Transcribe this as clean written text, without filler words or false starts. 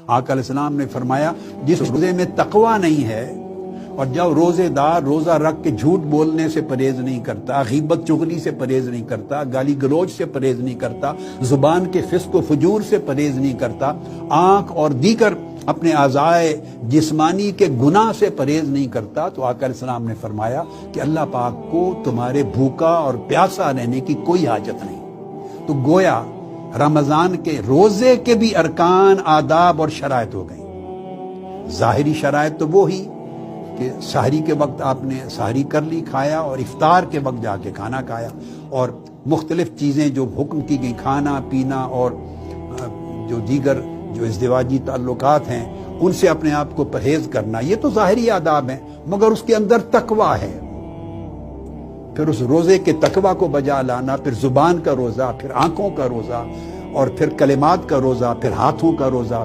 آقا علیہ السلام نے فرمایا جس روزے میں تقوی نہیں ہے اور جب روزے دار روزہ رکھ کے جھوٹ بولنے سے پرہیز نہیں کرتا، غیبت چغلی سے پرہیز نہیں کرتا، گالی گلوچ سے پرہیز نہیں کرتا، زبان کے فسق و فجور سے پرہیز نہیں کرتا، آنکھ اور دیگر اپنے اعضائے جسمانی کے گناہ سے پرہیز نہیں کرتا، تو آقا علیہ السلام نے فرمایا کہ اللہ پاک کو تمہارے بھوکا اور پیاسا رہنے کی کوئی حاجت نہیں۔ تو گویا رمضان کے روزے کے بھی ارکان، آداب اور شرائط ہو گئیں۔ ظاہری شرائط تو وہی کہ سحری کے وقت آپ نے سحری کر لی، کھایا، اور افطار کے وقت جا کے کھانا کھایا، اور مختلف چیزیں جو حکم کی گئی، کھانا پینا اور جو دیگر جو ازدواجی تعلقات ہیں ان سے اپنے آپ کو پرہیز کرنا، یہ تو ظاہری آداب ہیں، مگر اس کے اندر تقوی ہے۔ پھر اس روزے کے تقوی کو بجا لانا، پھر زبان کا روزہ، پھر آنکھوں کا روزہ، اور پھر کلمات کا روزہ، پھر ہاتھوں کا روزہ،